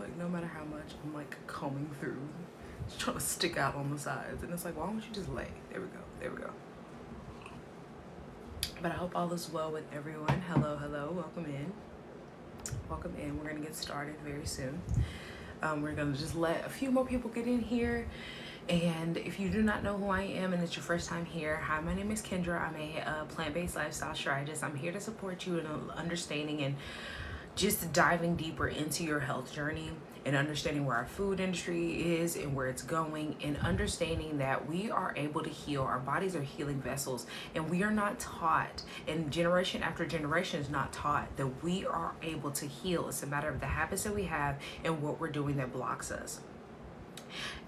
Like, no matter how much I'm like combing through, just trying to stick out on the sides. And it's like, why don't you just lay? There we go. There we go. But I hope all is well with everyone. Hello, hello. Welcome in. Welcome in. We're going to get started very soon. We're going to just let a few more people get in here. And if you do not know who I am and it's your first time here, hi, my name is Kendra. I'm a plant-based lifestyle strategist. I'm here to support you in understanding and just diving deeper into your health journey and understanding where our food industry is and where it's going, and understanding that we are able to heal. Our bodies are healing vessels, and we are not taught, and generation after generation is not taught, that we are able to heal. It's a matter of the habits that we have and what we're doing that blocks us.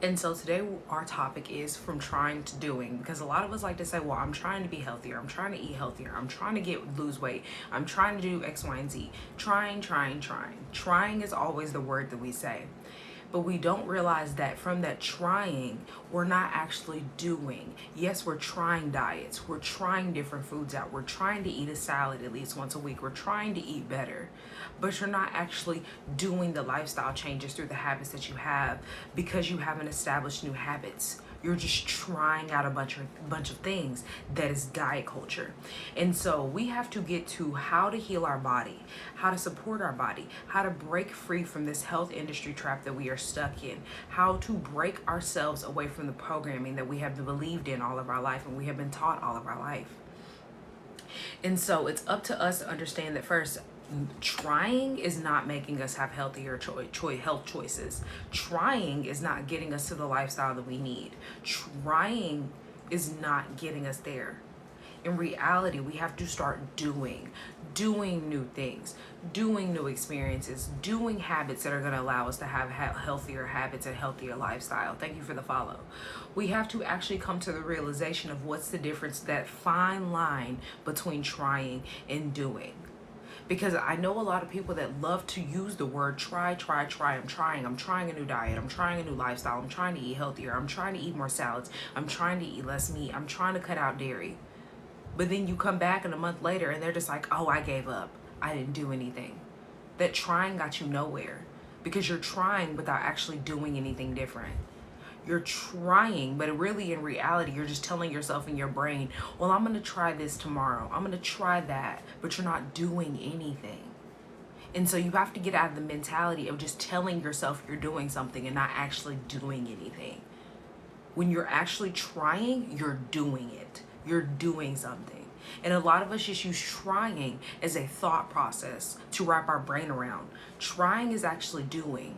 And so today our topic is from trying to doing, because a lot of us like to say, well, I'm trying to be healthier, I'm trying to eat healthier, I'm trying to lose weight, I'm trying to do X, Y, and Z. Trying is always the word that we say. But we don't realize that from that trying, we're not actually doing. Yes, we're trying diets. We're trying different foods out. We're trying to eat a salad at least once a week. We're trying to eat better. But you're not actually doing the lifestyle changes through the habits that you have, because you haven't established new habits. You're just trying out a bunch of things. That is diet culture. And so we have to get to how to heal our body, how to support our body, how to break free from this health industry trap that we are stuck in, how to break ourselves away from the programming that we have believed in all of our life and we have been taught all of our life. And so it's up to us to understand that first, trying is not making us have healthier health choices. Trying is not getting us to the lifestyle that we need. Trying is not getting us there. In reality, we have to start doing new things, doing new experiences, doing habits that are going to allow us to have healthier habits and healthier lifestyle. Thank you for the follow. We have to actually come to the realization of what's the difference, that fine line between trying and doing. Because I know a lot of people that love to use the word try. I'm trying a new diet. I'm trying a new lifestyle. I'm trying to eat healthier. I'm trying to eat more salads. I'm trying to eat less meat. I'm trying to cut out dairy. But then you come back in a month later and they're just like, oh, I gave up. I didn't do anything. That trying got you nowhere, because you're trying without actually doing anything different. You're trying, but really in reality, you're just telling yourself in your brain, well, I'm going to try this tomorrow. I'm going to try that, but you're not doing anything. And so you have to get out of the mentality of just telling yourself you're doing something and not actually doing anything. When you're actually trying, you're doing it. You're doing something. And a lot of us just use trying as a thought process to wrap our brain around. Trying is actually doing.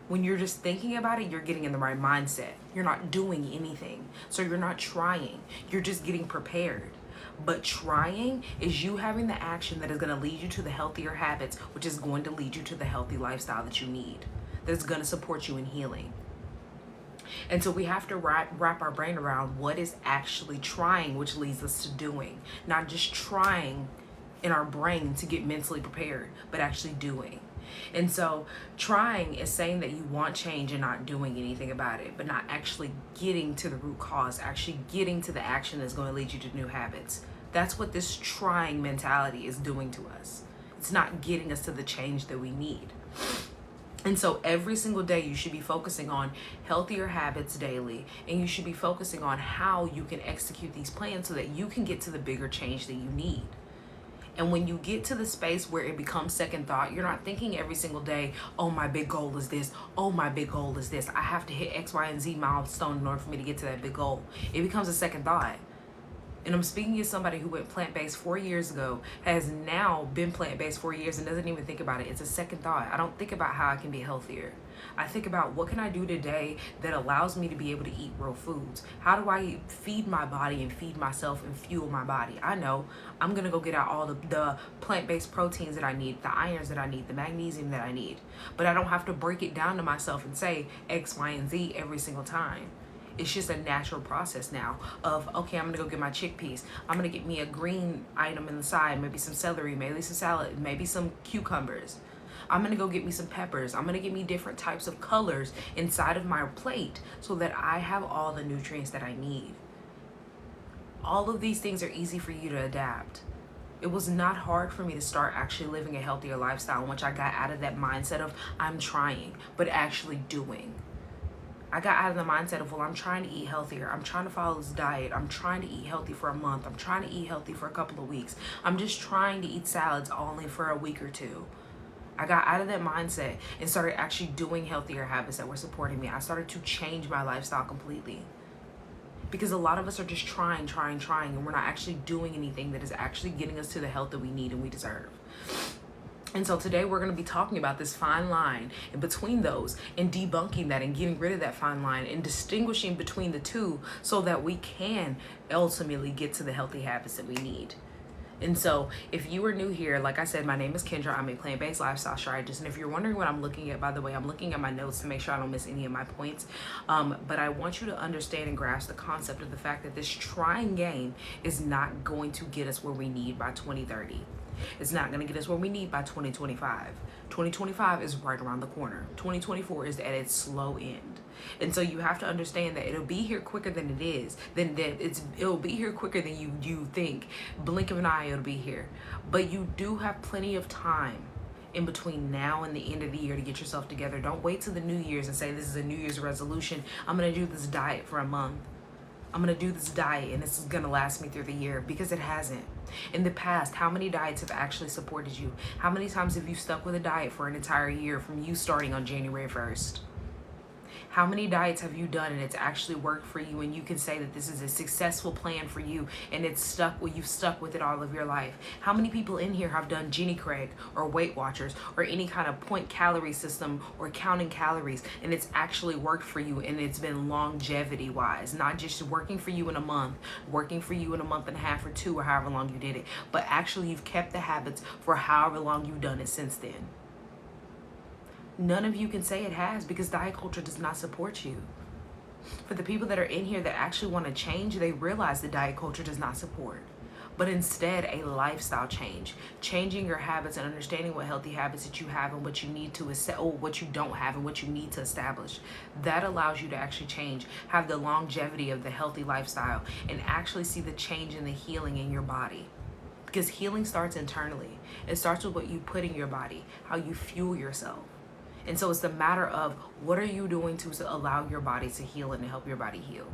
When you're just thinking about it, you're getting in the right mindset. You're not doing anything. So you're not trying. You're just getting prepared. But trying is you having the action that is going to lead you to the healthier habits, which is going to lead you to the healthy lifestyle that you need, that's going to support you in healing. And so we have to wrap our brain around what is actually trying, which leads us to doing. Not just trying in our brain to get mentally prepared, but actually doing. And so trying is saying that you want change and not doing anything about it, but not actually getting to the root cause, actually getting to the action that's going to lead you to new habits. That's what this trying mentality is doing to us. It's not getting us to the change that we need. And so every single day you should be focusing on healthier habits daily, and you should be focusing on how you can execute these plans so that you can get to the bigger change that you need. And when you get to the space where it becomes second thought, you're not thinking every single day, oh, my big goal is this. Oh, my big goal is this. I have to hit X, Y, and Z milestone in order for me to get to that big goal. It becomes a second thought. And I'm speaking as somebody who went plant-based 4 years ago, has now been plant-based 4 years and doesn't even think about it. It's a second thought. I don't think about how I can be healthier. I think about what can I do today that allows me to be able to eat real foods? How do I feed my body and feed myself and fuel my body? I know I'm going to go get out all the plant-based proteins that I need, the irons that I need, the magnesium that I need. But I don't have to break it down to myself and say X, Y, and Z every single time. It's just a natural process now of, okay, I'm going to go get my chickpeas. I'm going to get me a green item in the side, maybe some celery, maybe some salad, maybe some cucumbers. I'm going to go get me some peppers. I'm going to get me different types of colors inside of my plate so that I have all the nutrients that I need. All of these things are easy for you to adapt It was not hard for me to start actually living a healthier lifestyle in which I got out of that mindset of I'm trying, but actually doing. I got out of the mindset of, well, I'm trying to eat healthier. I'm trying to follow this diet. I'm trying to eat healthy for a month. I'm trying to eat healthy for a couple of weeks. I'm just trying to eat salads only for a week or two. I got out of that mindset and started actually doing healthier habits that were supporting me. I started to change my lifestyle completely. Because a lot of us are just trying, and we're not actually doing anything that is actually getting us to the health that we need and we deserve. And so today we're going to be talking about this fine line in between those and debunking that and getting rid of that fine line and distinguishing between the two so that we can ultimately get to the healthy habits that we need. And so if you are new here, like I said, my name is Kendra. I'm a plant-based lifestyle strategist. And if you're wondering what I'm looking at, by the way, I'm looking at my notes to make sure I don't miss any of my points. But I want you to understand and grasp the concept of the fact that this trying game is not going to get us where we need by 2030. It's not going to get us where we need by 2025. 2025 is right around the corner. 2024 is at its slow end. And so you have to understand that it'll be here quicker than it is. It'll be here quicker than you think. Blink of an eye, it'll be here. But you do have plenty of time in between now and the end of the year to get yourself together. Don't wait till the New Year's and say this is a New Year's resolution. I'm going to do this diet for a month. I'm going to do this diet and this is going to last me through the year, because it hasn't. In the past, how many diets have actually supported you? How many times have you stuck with a diet for an entire year from you starting on January 1st? How many diets have you done and it's actually worked for you and you can say that this is a successful plan for you and it's stuck, well, you've stuck with it all of your life? How many people in here have done Jenny Craig or Weight Watchers or any kind of point calorie system or counting calories and it's actually worked for you and it's been longevity wise, not just working for you in a month, working for you in a month and a half or two or however long you did it, but actually you've kept the habits for however long you've done it since then? None of you can say it has, because diet culture does not support you. For the people that are in here that actually want to change, they realize the diet culture does not support, but instead a lifestyle change, changing your habits and understanding what healthy habits that you have and what you need to what you don't have and what you need to establish. That allows you to actually change, have the longevity of the healthy lifestyle, and actually see the change in the healing in your body. Because healing starts internally. It starts with what you put in your body, how you fuel yourself. And so it's the matter of what are you doing to allow your body to heal and to help your body heal.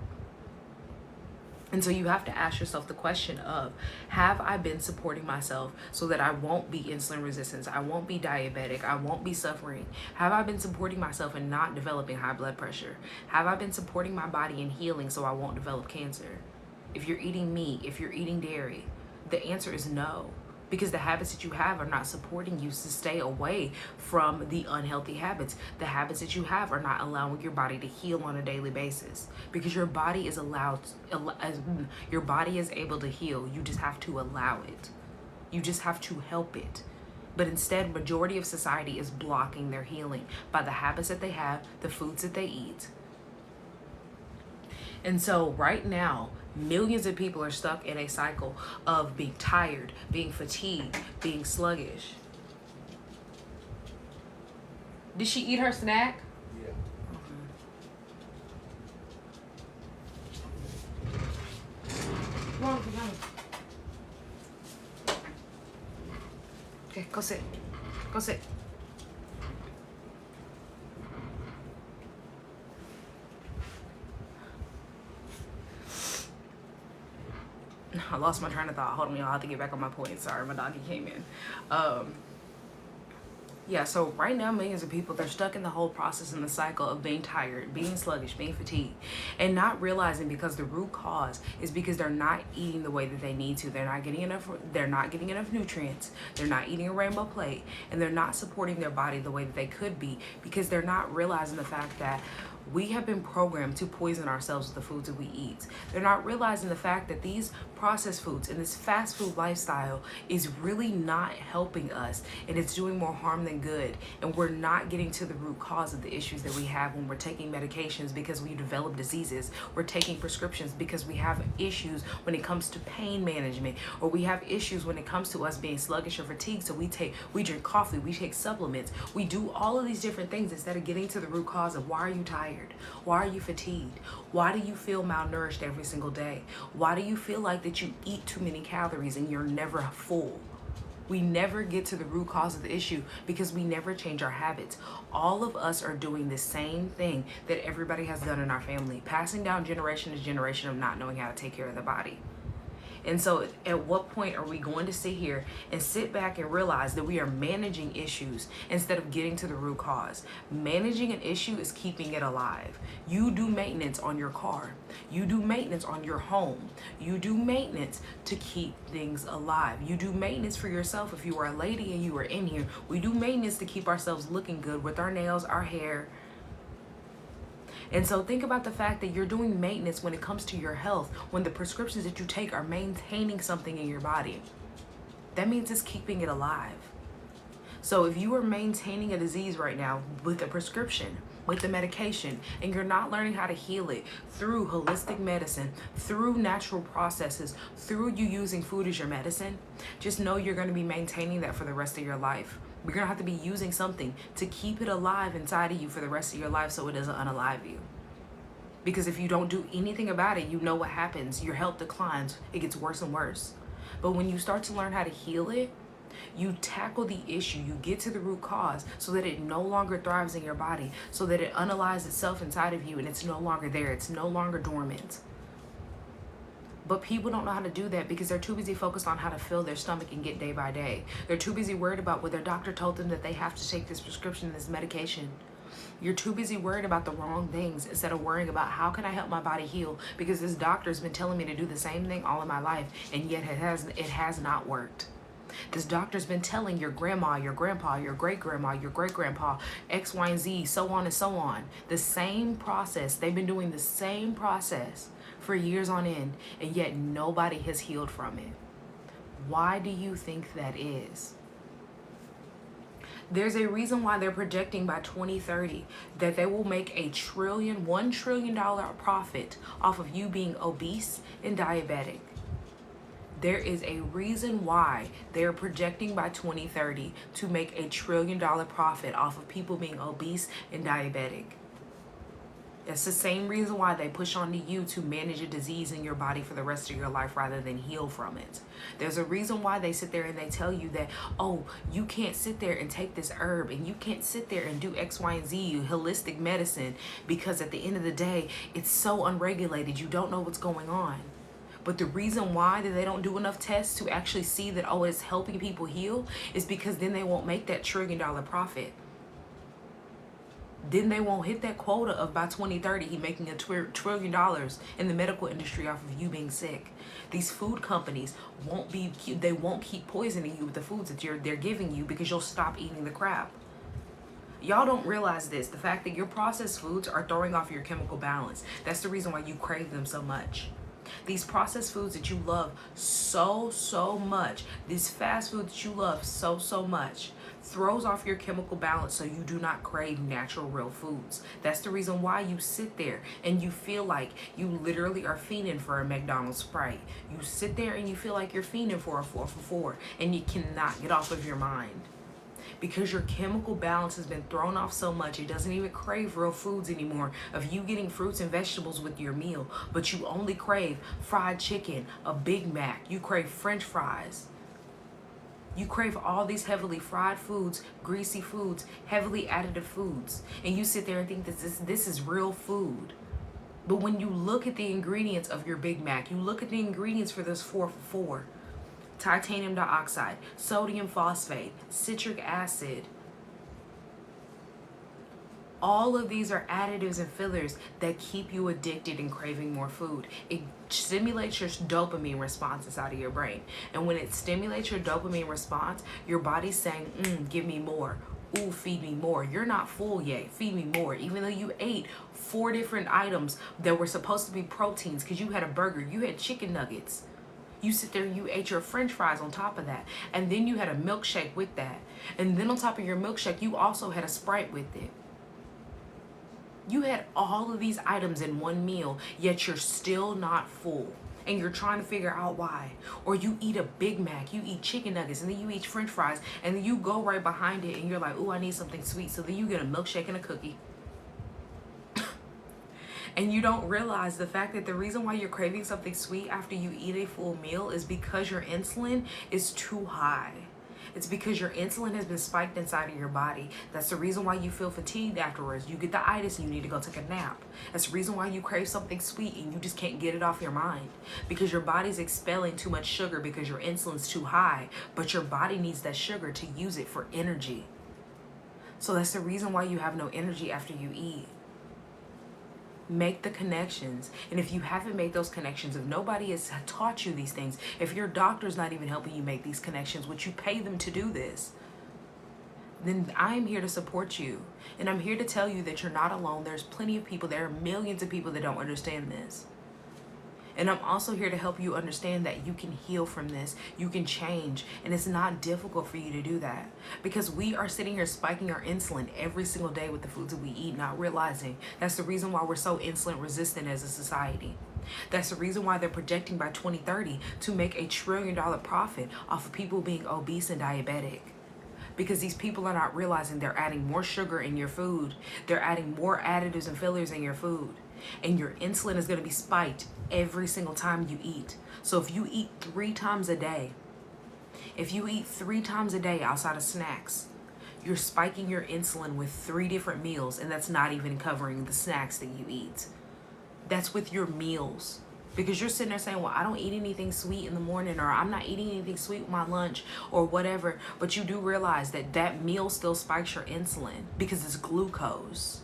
And so you have to ask yourself the question of, have I been supporting myself so that I won't be insulin resistant, I won't be diabetic, I won't be suffering? Have I been supporting myself and not developing high blood pressure? Have I been supporting my body in healing so I won't develop cancer? If you're eating meat, if you're eating dairy, the answer is no. Because the habits that you have are not supporting you to stay away from the unhealthy habits. The habits that you have are not allowing your body to heal on a daily basis. Because your body is your body is able to heal. You just have to allow it. You just have to help it. But instead, majority of society is blocking their healing by the habits that they have, the foods that they eat. And so right now, millions of people are stuck in a cycle of being tired, being fatigued, being sluggish. Did she eat her snack? Yeah. Come on. Okay, go sit. Go sit. I lost my train of thought. Hold on, y'all. I have to get back on my point. Sorry, my doggy came in. Yeah, so right now, millions of people, they're stuck in the whole process in the cycle of being tired, being sluggish, being fatigued, and not realizing because the root cause is because they're not eating the way that they need to. They're not getting enough nutrients. They're not eating a rainbow plate, and they're not supporting their body the way that they could be, because they're not realizing the fact that we have been programmed to poison ourselves with the foods that we eat. They're not realizing the fact that these processed foods and this fast food lifestyle is really not helping us, and it's doing more harm than good. And we're not getting to the root cause of the issues that we have when we're taking medications because we develop diseases. We're taking prescriptions because we have issues when it comes to pain management, or we have issues when it comes to us being sluggish or fatigued. So we drink coffee, we take supplements, we do all of these different things instead of getting to the root cause of why are you tired? Why are you fatigued? Why do you feel malnourished every single day? Why do you feel like that you eat too many calories and you're never full? We never get to the root cause of the issue because we never change our habits. All of us are doing the same thing that everybody has done in our family, passing down generation to generation of not knowing how to take care of the body. And so at what point are we going to sit here and sit back and realize that we are managing issues instead of getting to the root cause? Managing an issue is keeping it alive. You do maintenance on your car. You do maintenance on your home. You do maintenance to keep things alive. You do maintenance for yourself. If you are a lady and you are in here, we do maintenance to keep ourselves looking good with our nails, our hair. And so think about the fact that you're doing maintenance when it comes to your health, when the prescriptions that you take are maintaining something in your body. That means it's keeping it alive. So if you are maintaining a disease right now with a prescription, with the medication, and you're not learning how to heal it through holistic medicine, through natural processes, through you using food as your medicine, just know you're going to be maintaining that for the rest of your life. We're going to have to be using something to keep it alive inside of you for the rest of your life so it doesn't unalive you. Because if you don't do anything about it, you know what happens. Your health declines. It gets worse and worse. But when you start to learn how to heal it, you tackle the issue, you get to the root cause so that it no longer thrives in your body, so that it unalives itself inside of you and it's no longer there. It's no longer dormant. But people don't know how to do that because they're too busy focused on how to fill their stomach and get day by day. They're too busy worried about what their doctor told them that they have to take this prescription, this medication. You're too busy worried about the wrong things instead of worrying about how can I help my body heal, because this doctor's been telling me to do the same thing all of my life and yet it has not worked. This doctor's been telling your grandma, your grandpa, your great-grandma, your great-grandpa, X, Y, and Z, so on and so on. The same process. They've been doing the same process for years on end, and yet nobody has healed from it. Why do you think that is? There's a reason why they're projecting by 2030 that they will make $1 trillion profit off of you being obese and diabetic. There is a reason why they're projecting by 2030 to make $1 trillion profit off of people being obese and diabetic. It's the same reason why they push onto you to manage a disease in your body for the rest of your life rather than heal from it. There's a reason why they sit there and they tell you that, oh, you can't sit there and take this herb and you can't sit there and do X, Y, and Z, holistic medicine, because at the end of the day, it's so unregulated. You don't know what's going on. But the reason why that they don't do enough tests to actually see that, oh, it's helping people heal is because then they won't make that $1 trillion profit. Then they won't hit that quota of by 2030, he making $1 trillion in the medical industry off of you being sick. These food companies won't keep poisoning you with the foods that they're giving you because you'll stop eating the crap. Y'all don't realize this. The fact that your processed foods are throwing off your chemical balance. That's the reason why you crave them so much. These processed foods that you love so much, this fast food that you love so much, throws off your chemical balance so you do not crave natural real foods. That's the reason why you sit there and you feel like you literally are fiending for a McDonald's Sprite. You sit there and you feel like you're fiending for a 4 for $4 and you cannot get off of your mind. Because your chemical balance has been thrown off so much, it doesn't even crave real foods anymore of you getting fruits and vegetables with your meal, but you only crave fried chicken, a Big Mac, you crave French fries. You crave all these heavily fried foods, greasy foods, heavily additive foods, and you sit there and think that this is real food. But when you look at the ingredients of your Big Mac, you look at the ingredients for this 4 for $4, titanium dioxide, sodium phosphate, citric acid. All of these are additives and fillers that keep you addicted and craving more food. It stimulates your dopamine response inside of your brain. And when it stimulates your dopamine response, your body's saying, give me more. Ooh, feed me more. You're not full yet. Feed me more. Even though you ate 4 different items that were supposed to be proteins because you had a burger, you had chicken nuggets. You sit there and you ate your French fries on top of that. And then you had a milkshake with that. And then on top of your milkshake, you also had a Sprite with it. You had all of these items in one meal, yet you're still not full. And you're trying to figure out why. Or you eat a Big Mac, you eat chicken nuggets, and then you eat French fries, and then you go right behind it and you're like, ooh, I need something sweet. So then you get a milkshake and a cookie. And you don't realize the fact that the reason why you're craving something sweet after you eat a full meal is because your insulin is too high. It's because your insulin has been spiked inside of your body. That's the reason why you feel fatigued afterwards. You get the itis and you need to go take a nap. That's the reason why you crave something sweet and you just can't get it off your mind. Because your body's expelling too much sugar because your insulin's too high. But your body needs that sugar to use it for energy. So that's the reason why you have no energy after you eat. Make the connections. And if you haven't made those connections, if nobody has taught you these things, if your doctor's not even helping you make these connections, would you pay them to do this? Then I'm here to support you. And I'm here to tell you that you're not alone. There's plenty of people. There are millions of people that don't understand this. And I'm also here to help you understand that you can heal from this. You can change. And it's not difficult for you to do that. Because we are sitting here spiking our insulin every single day with the foods that we eat, not realizing that's the reason why we're so insulin resistant as a society. That's the reason why they're projecting by 2030 to make $1 trillion profit off of people being obese and diabetic. Because these people are not realizing they're adding more sugar in your food. They're adding more additives and fillers in your food. And your insulin is going to be spiked every single time you eat. So if you eat 3 times a day, outside of snacks, you're spiking your insulin with 3 different meals, and that's not even covering the snacks that you eat. That's with your meals. Because you're sitting there saying, well, I don't eat anything sweet in the morning, or I'm not eating anything sweet with my lunch, or whatever. But you do realize that that meal still spikes your insulin because it's glucose.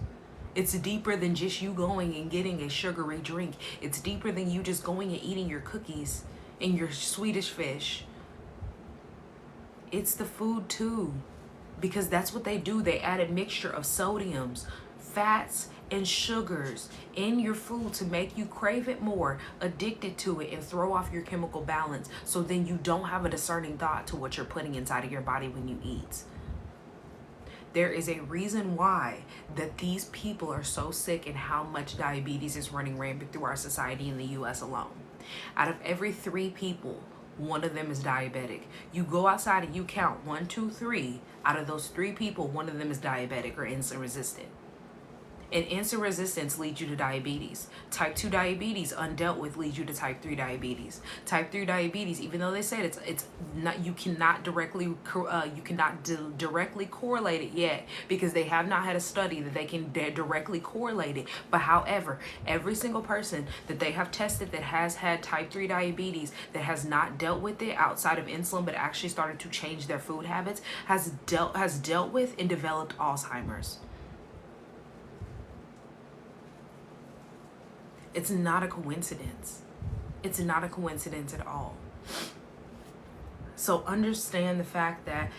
It's deeper than just you going and getting a sugary drink. It's deeper than you just going and eating your cookies and your Swedish fish. It's the food too, because that's what they do. They add a mixture of sodiums, fats, and sugars in your food to make you crave it more, addicted to it, and throw off your chemical balance. So then you don't have a discerning thought to what you're putting inside of your body when you eat. There is a reason why that these people are so sick and how much diabetes is running rampant through our society in the US alone. Out of every 3 people, 1 of them is diabetic. You go outside and you count 1, 2, 3. Out of those 3 people, 1 of them is diabetic or insulin resistant. And insulin resistance leads you to diabetes. Type 2 diabetes, undealt with, leads you to type 3 diabetes. Type 3 diabetes, even though they said it's not, you cannot directly correlate it yet, because they have not had a study that they can directly correlate it. But however, every single person that they have tested that has had type 3 diabetes, that has not dealt with it outside of insulin, but actually started to change their food habits, has dealt with and developed Alzheimer's. It's not a coincidence. It's not a coincidence at all. So understand the fact that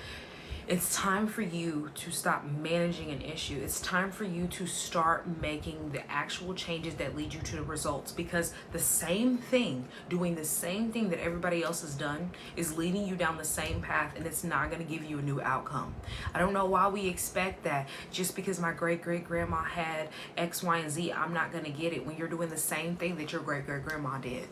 it's time for you to stop managing an issue. It's time for you to start making the actual changes that lead you to the results, because the same thing, doing the same thing that everybody else has done, is leading you down the same path, and it's not going to give you a new outcome. I don't know why we expect that just because my great-great-grandma had X, Y, and Z, I'm not going to get it, when you're doing the same thing that your great-great-grandma did.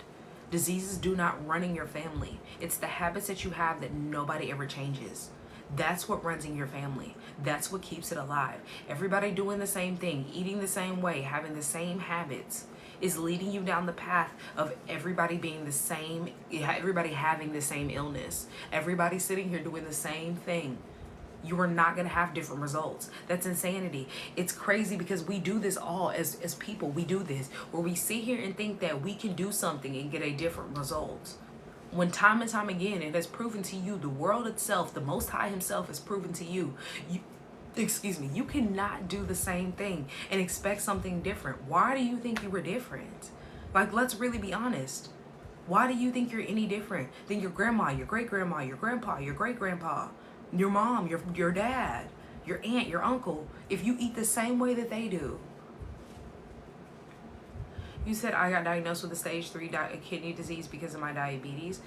Diseases do not run in your family. It's the habits that you have that nobody ever changes. That's what runs in your family. That's what keeps it alive. Everybody doing the same thing, eating the same way, having the same habits is leading you down the path of everybody being the same, everybody having the same illness. Everybody sitting here doing the same thing. You are not going to have different results. That's insanity. It's crazy because we do this all as people. We do this where we sit here and think that we can do something and get a different result. When time and time again, it has proven to you, the world itself, the Most High himself has proven to you, you cannot do the same thing and expect something different. Why do you think you were different? Like, let's really be honest. Why do you think you're any different than your grandma, your great-grandma, your grandpa, your great-grandpa, your mom, your dad, your aunt, your uncle, if you eat the same way that they do? You said I got diagnosed with a stage 3 kidney disease because of my diabetes.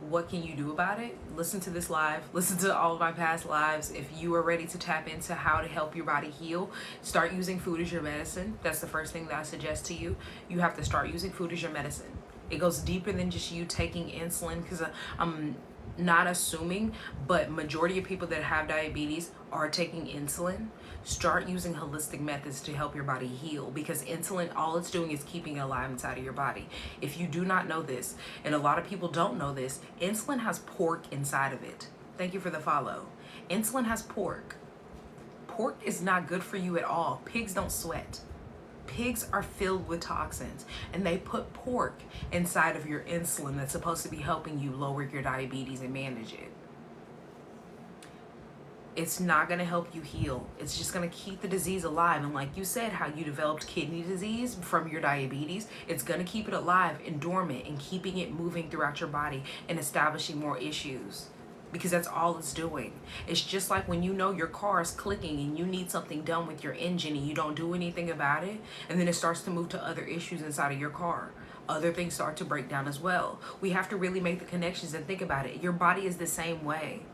What can you do about it? Listen to this live. Listen to all of my past lives. If you are ready to tap into how to help your body heal, start using food as your medicine. That's the first thing that I suggest to you. You have to start using food as your medicine. It goes deeper than just you taking insulin, because I'm not assuming, but majority of people that have diabetes are taking insulin. Start using holistic methods to help your body heal, because insulin, all it's doing is keeping it alive inside of your body. If you do not know this, and a lot of people don't know this, insulin has pork inside of it. Thank you for the follow. Insulin has pork. Pork is not good for you at all. Pigs don't sweat. Pigs are filled with toxins, and they put pork inside of your insulin that's supposed to be helping you lower your diabetes and manage it. It's not going to help you heal. It's just going to keep the disease alive. And like you said, how you developed kidney disease from your diabetes, it's going to keep it alive and dormant and keeping it moving throughout your body and establishing more issues. Because that's all it's doing. It's just like when you know your car is clicking and you need something done with your engine and you don't do anything about it, and then it starts to move to other issues inside of your car. Other things start to break down as well. We have to really make the connections and think about it. Your body is the same way.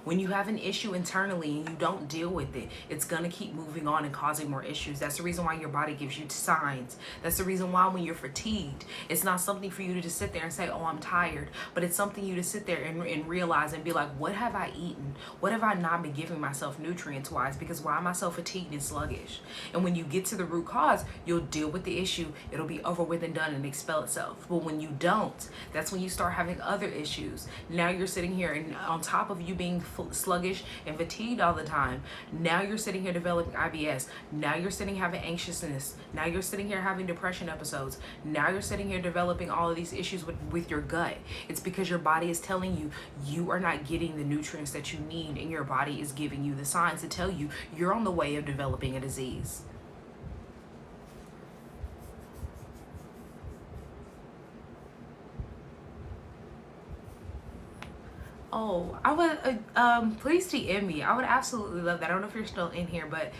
When you have an issue internally and you don't deal with it, it's going to keep moving on and causing more issues. That's the reason why your body gives you signs. That's the reason why when you're fatigued, it's not something for you to just sit there and say, oh, I'm tired. But it's something you to sit there and realize and be like, what have I eaten? What have I not been giving myself nutrients-wise? Because why am I so fatigued and sluggish? And when you get to the root cause, you'll deal with the issue. It'll be over with and done and expel itself. But when you don't, that's when you start having other issues. Now you're sitting here and on top of you being sluggish and fatigued all the time, now you're sitting here developing IBS. Now you're sitting here having anxiousness. Now you're sitting here having depression episodes. Now you're sitting here developing all of these issues with your gut. It's because your body is telling you you are not getting the nutrients that you need, and your body is giving you the signs to tell you you're on the way of developing a disease. Oh, I would, please DM me. I would absolutely love that. I don't know if you're still in here, but,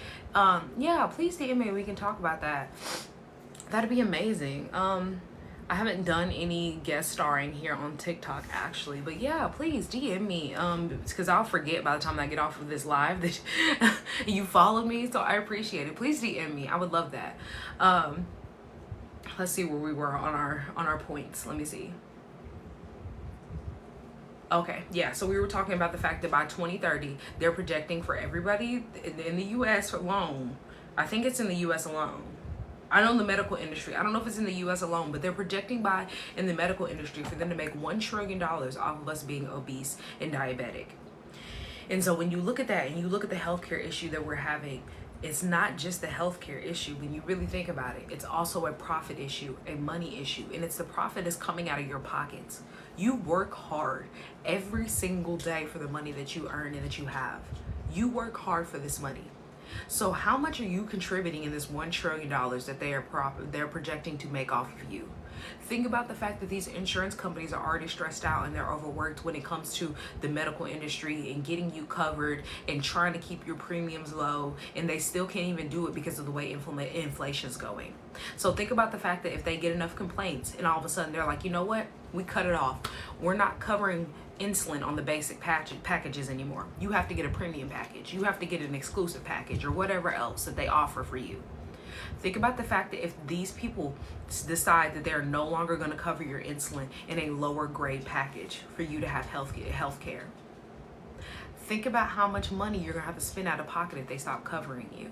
yeah, please DM me. We can talk about that. That'd be amazing. I haven't done any guest starring here on TikTok actually, but yeah, please DM me. Because I'll forget by the time I get off of this live that you followed me. So I appreciate it. Please DM me. I would love that. Let's see where we were on our points. Let me see. Okay, yeah, so we were talking about the fact that by 2030, they're projecting for everybody in the U.S. alone. I think it's in the U.S. alone. I know in the medical industry. I don't know if it's in the U.S. alone, but they're projecting in the medical industry for them to make $1 trillion off of us being obese and diabetic. And so when you look at that and you look at the healthcare issue that we're having, it's not just the healthcare issue. When you really think about it, it's also a profit issue, a money issue, and it's the profit is coming out of your pockets. You work hard every single day for the money that you earn and that you have. You work hard for this money. So how much are you contributing in this $1 trillion that they're projecting to make off of you? Think about the fact that these insurance companies are already stressed out and they're overworked when it comes to the medical industry and getting you covered and trying to keep your premiums low, and they still can't even do it because of the way inflation's going. So think about the fact that if they get enough complaints and all of a sudden they're like, you know what, we cut it off. We're not covering insulin on the basic packages anymore. You have to get a premium package. You have to get an exclusive package or whatever else that they offer for you. Think about the fact that if these people decide that they're no longer going to cover your insulin in a lower grade package for you to have health care. Think about how much money you're going to have to spend out of pocket if they stop covering you.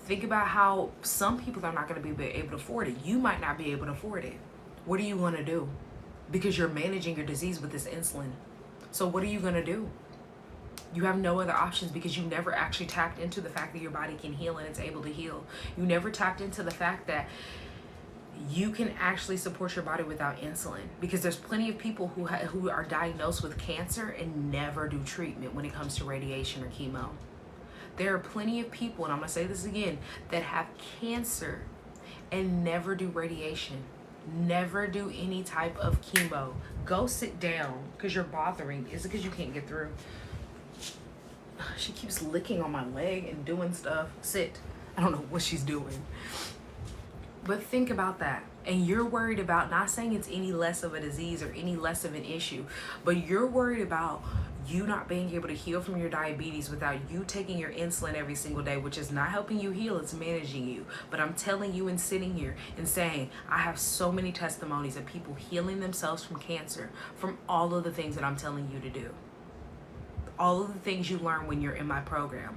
Think about how some people are not going to be able to afford it. You might not be able to afford it. What are you going to do? Because you're managing your disease with this insulin. So what are you going to do? You have no other options because you never actually tapped into the fact that your body can heal and it's able to heal. You never tapped into the fact that you can actually support your body without insulin, because there's plenty of people who are diagnosed with cancer and never do treatment when it comes to radiation or chemo. There are plenty of people, and I'm going to say this again, that have cancer and never do radiation, never do any type of chemo. Go sit down because you're bothering. Is it because you can't get through? She keeps licking on my leg and doing stuff. Sit. I don't know what she's doing. But think about that. And you're worried about, not saying it's any less of a disease or any less of an issue, but you're worried about you not being able to heal from your diabetes without you taking your insulin every single day, which is not helping you heal, it's managing you. But I'm telling you and sitting here and saying, I have so many testimonies of people healing themselves from cancer from all of the things that I'm telling you to do. All of the things you learn when you're in my program,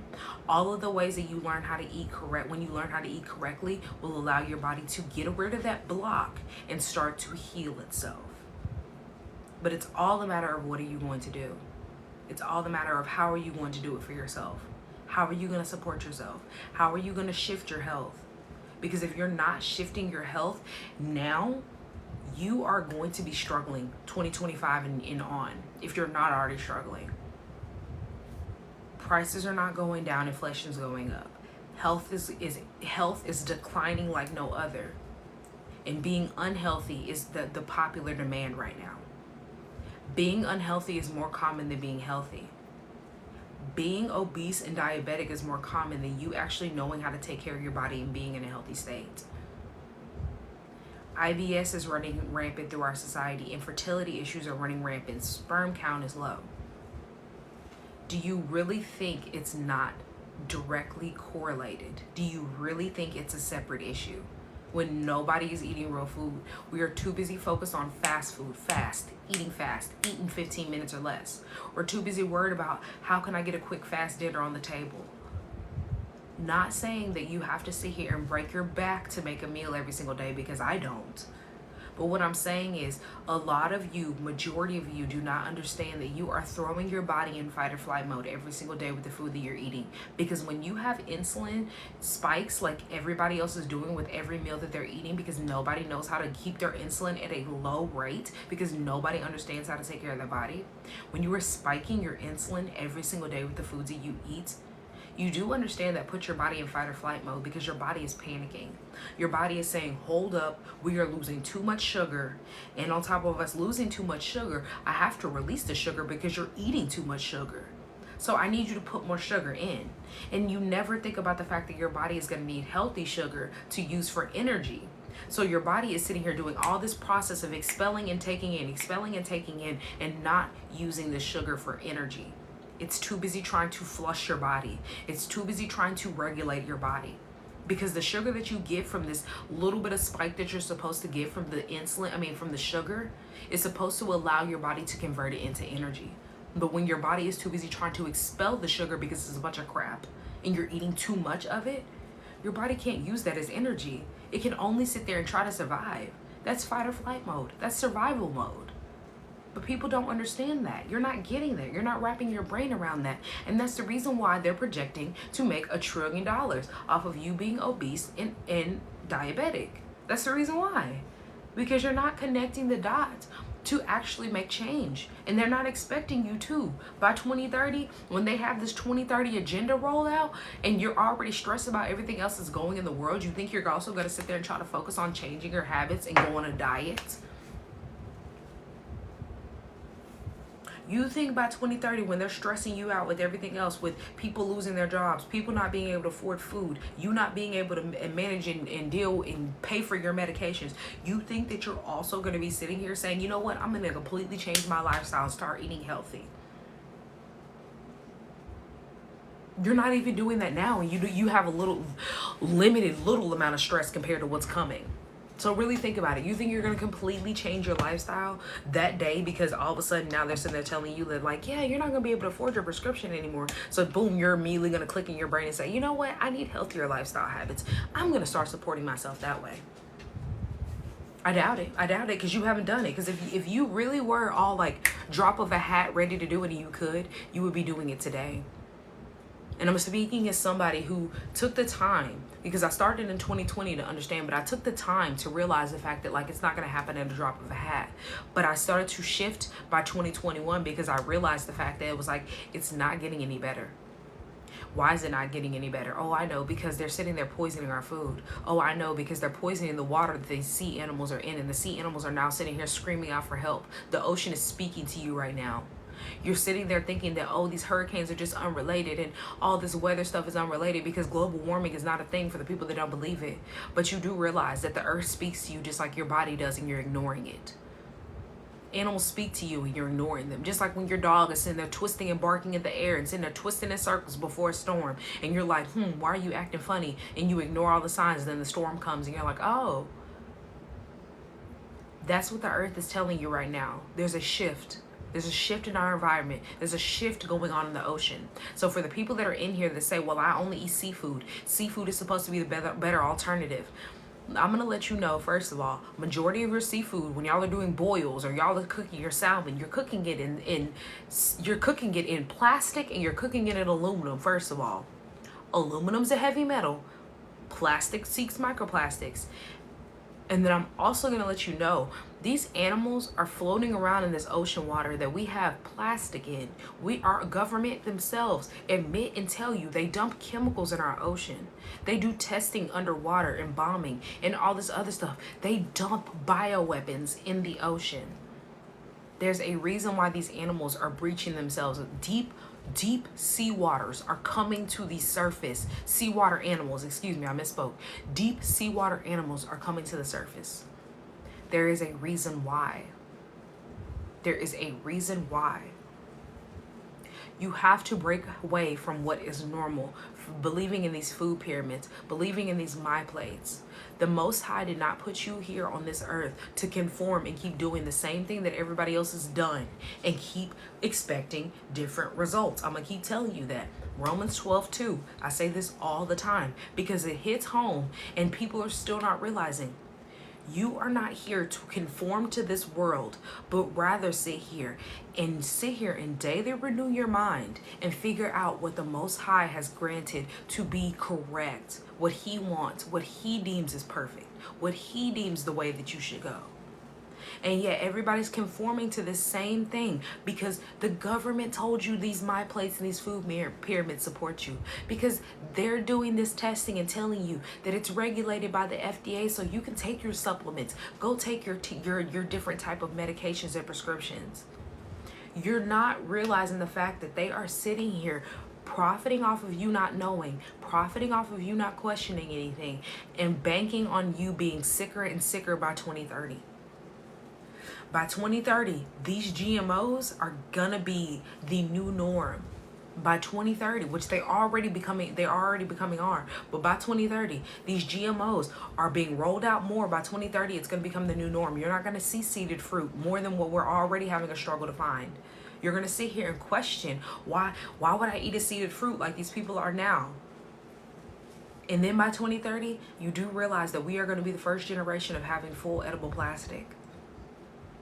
all of the ways that you learn how to eat when you learn how to eat correctly will allow your body to get rid of that block and start to heal itself. But it's all a matter of what are you going to do? It's all the matter of how are you going to do it for yourself? How are you going to support yourself? How are you going to shift your health? Because if you're not shifting your health now, you are going to be struggling 2025 and on if you're not already struggling. Prices are not going down, inflation is going up. Health is declining like no other. And being unhealthy is the popular demand right now. Being unhealthy is more common than being healthy. Being obese and diabetic is more common than you actually knowing how to take care of your body and being in a healthy state. IBS is running rampant through our society. Infertility issues are running rampant. Sperm count is low. Do you really think it's not directly correlated? Do you really think it's a separate issue? When nobody is eating real food, we are too busy focused on fast food, eating 15 minutes or less. We're too busy worried about how can I get a quick fast dinner on the table. Not saying that you have to sit here and break your back to make a meal every single day, because I don't. But what I'm saying is a lot of you, majority of you, do not understand that you are throwing your body in fight or flight mode every single day with the food that you're eating. Because when you have insulin spikes like everybody else is doing with every meal that they're eating, because nobody knows how to keep their insulin at a low rate, because nobody understands how to take care of their body. When you are spiking your insulin every single day with the foods that you eat, you do understand that put your body in fight or flight mode, because your body is panicking. Your body is saying, hold up, we are losing too much sugar. And on top of us losing too much sugar, I have to release the sugar because you're eating too much sugar. So I need you to put more sugar in. And you never think about the fact that your body is going to need healthy sugar to use for energy. So your body is sitting here doing all this process of expelling and taking in, and not using the sugar for energy. It's too busy trying to flush your body. It's too busy trying to regulate your body. Because the sugar that you get from this little bit of spike that you're supposed to get from the from the sugar, is supposed to allow your body to convert it into energy. But when your body is too busy trying to expel the sugar because it's a bunch of crap and you're eating too much of it, your body can't use that as energy. It can only sit there and try to survive. That's fight or flight mode. That's survival mode. But people don't understand that. You're not getting that. You're not wrapping your brain around that. And that's the reason why they're projecting to make $1 trillion off of you being obese and diabetic. That's the reason why. Because you're not connecting the dots to actually make change. And they're not expecting you to. By 2030, when they have this 2030 agenda roll out and you're already stressed about everything else that's going in the world, you think you're also going to sit there and try to focus on changing your habits and go on a diet? You think by 2030, when they're stressing you out with everything else, with people losing their jobs, people not being able to afford food, you not being able to manage and deal and pay for your medications, you think that you're also going to be sitting here saying, you know what, I'm going to completely change my lifestyle, start eating healthy. You're not even doing that now, and you have a limited amount of stress compared to what's coming. So really think about it. You think you're going to completely change your lifestyle that day because all of a sudden now they're sitting there telling you that, like, yeah, you're not going to be able to afford your prescription anymore. So boom, you're immediately going to click in your brain and say, you know what? I need healthier lifestyle habits. I'm going to start supporting myself that way. I doubt it. Because you haven't done it. Because if you really were all like drop of a hat ready to do it and you would be doing it today. And I'm speaking as somebody who took the time, because I started in 2020 to understand, but I took the time to realize the fact that, like, it's not going to happen at a drop of a hat. But I started to shift by 2021 because I realized the fact that it was like, it's not getting any better. Why is it not getting any better? Oh, I know, because they're sitting there poisoning our food. Oh, I know, because they're poisoning the water that the sea animals are in, and the sea animals are now sitting here screaming out for help. The ocean is speaking to you right now. You're sitting there thinking that, oh, these hurricanes are just unrelated and all this weather stuff is unrelated because global warming is not a thing for the people that don't believe it. But you do realize that the earth speaks to you just like your body does, and you're ignoring it. Animals speak to you and you're ignoring them. Just like when your dog is sitting there twisting and barking in the air and sitting there twisting in circles before a storm, and you're like, why are you acting funny? And you ignore all the signs, and then the storm comes and you're like, oh. That's what the earth is telling you right now. There's a shift. There's a shift in our environment. There's a shift going on in the ocean. So for the people that are in here that say, well, I only eat seafood. Seafood is supposed to be the better alternative. I'm gonna let you know, first of all, majority of your seafood, when y'all are doing boils or y'all are cooking your salmon, you're cooking it in plastic, and you're cooking it in aluminum. First of all, aluminum's a heavy metal. Plastic seeks microplastics. And then I'm also going to let you know, these animals are floating around in this ocean water that we have plastic in. Our government themselves admit and tell you they dump chemicals in our ocean. They do testing underwater and bombing and all this other stuff. They dump bioweapons in the ocean. There's a reason why these animals are breaching themselves. Deep sea waters are coming to the surface. Seawater animals, excuse me, I misspoke. Deep seawater animals are coming to the surface. There is a reason why. There is a reason why. You have to break away from what is normal, believing in these food pyramids, believing in these my plates. The Most High did not put you here on this earth to conform and keep doing the same thing that everybody else has done and keep expecting different results. I'm going to keep telling you that. Romans 12:2. I say this all the time because it hits home and people are still not realizing. You are not here to conform to this world, but rather sit here and daily renew your mind and figure out what the Most High has granted to be correct, what He wants, what He deems is perfect, what He deems the way that you should go. And yet everybody's conforming to this same thing because the government told you these my plates and these food pyramids support you, because they're doing this testing and telling you that it's regulated by the FDA so you can take your supplements, go take your different type of medications and prescriptions. You're not realizing the fact that they are sitting here profiting off of you not knowing, profiting off of you not questioning anything, and banking on you being sicker and sicker by 2030. By 2030, these GMOs are gonna be the new norm. By 2030, which they are already becoming are. But by 2030, these GMOs are being rolled out more. By 2030, it's gonna become the new norm. You're not gonna see seeded fruit more than what we're already having a struggle to find. You're gonna sit here and question, why would I eat a seeded fruit like these people are now? And then by 2030, you do realize that we are gonna be the first generation of having full edible plastic.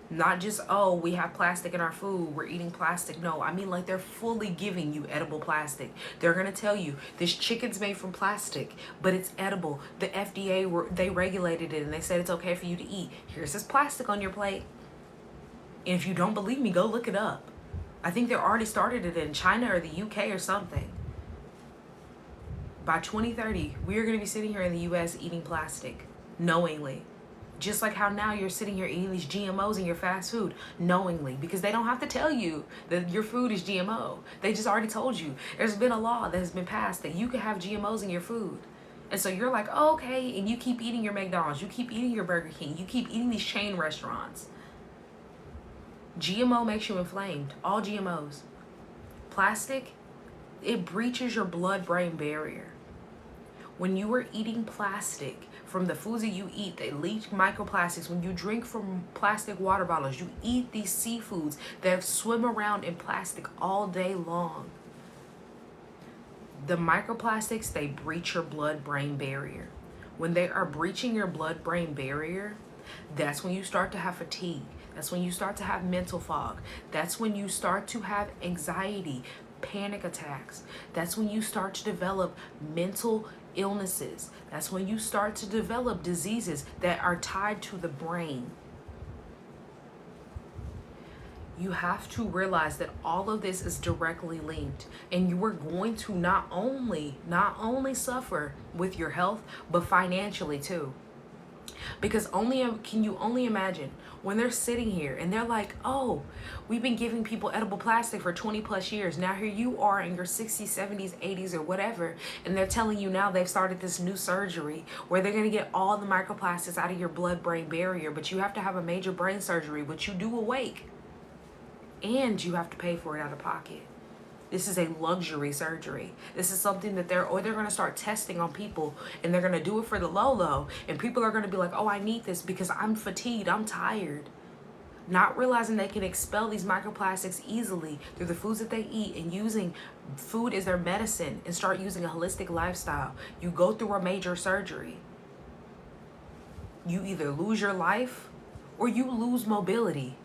Not just, oh, we have plastic in our food, we're eating plastic. No, I mean like they're fully giving you edible plastic. They're going to tell you this chicken's made from plastic, but it's edible. The FDA, they regulated it and they said it's okay for you to eat. Here's this plastic on your plate. And if you don't believe me, go look it up. I think they already started it in China or the UK or something. By 2030, we are going to be sitting here in the US eating plastic knowingly. Just like how now you're sitting here eating these GMOs in your fast food knowingly, because they don't have to tell you that your food is GMO. They just already told you. There's been a law that has been passed that you can have GMOs in your food. And so you're like, oh, okay, and you keep eating your McDonald's, you keep eating your Burger King, you keep eating these chain restaurants. GMO makes you inflamed. All GMOs. Plastic, it breaches your blood-brain barrier. When you are eating plastic, from the foods that you eat, they leach microplastics. When you drink from plastic water bottles, you eat these seafoods that swim around in plastic all day long. The microplastics, they breach your blood-brain barrier. When they are breaching your blood-brain barrier, that's when you start to have fatigue. That's when you start to have mental fog. That's when you start to have anxiety, panic attacks. That's when you start to develop mental illnesses. That's when you start to develop diseases that are tied to the brain. You have to realize that all of this is directly linked, and you are going to not only suffer with your health, but financially too. Because can you only imagine when they're sitting here and they're like, oh, we've been giving people edible plastic for 20 plus years. Now here you are in your 60s, 70s, 80s or whatever. And they're telling you now they've started this new surgery where they're going to get all the microplastics out of your blood-brain barrier. But you have to have a major brain surgery, which you do awake. And you have to pay for it out of pocket. This is a luxury surgery. This is something that they're going to start testing on people, and they're going to do it for the low, and people are going to be like, oh, I need this because I'm fatigued, I'm tired. Not realizing they can expel these microplastics easily through the foods that they eat, and using food as their medicine and start using a holistic lifestyle. You go through a major surgery. you either lose your life or you lose mobility.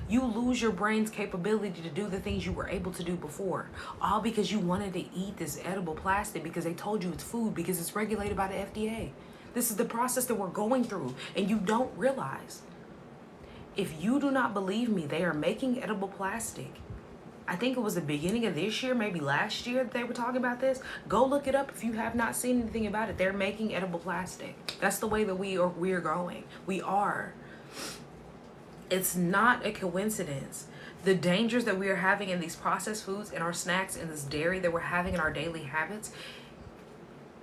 You lose your brain's capability to do the things you were able to do before. All because you wanted to eat this edible plastic because they told you it's food because it's regulated by the FDA. This is the process that we're going through and you don't realize. If you do not believe me, they are making edible plastic. I think it was the beginning of this year, maybe last year that they were talking about this. Go look it up if you have not seen anything about it. They're making edible plastic. That's the way that we're going. We are. It's not a coincidence. The dangers that we are having in these processed foods, in our snacks, in this dairy that we're having in our daily habits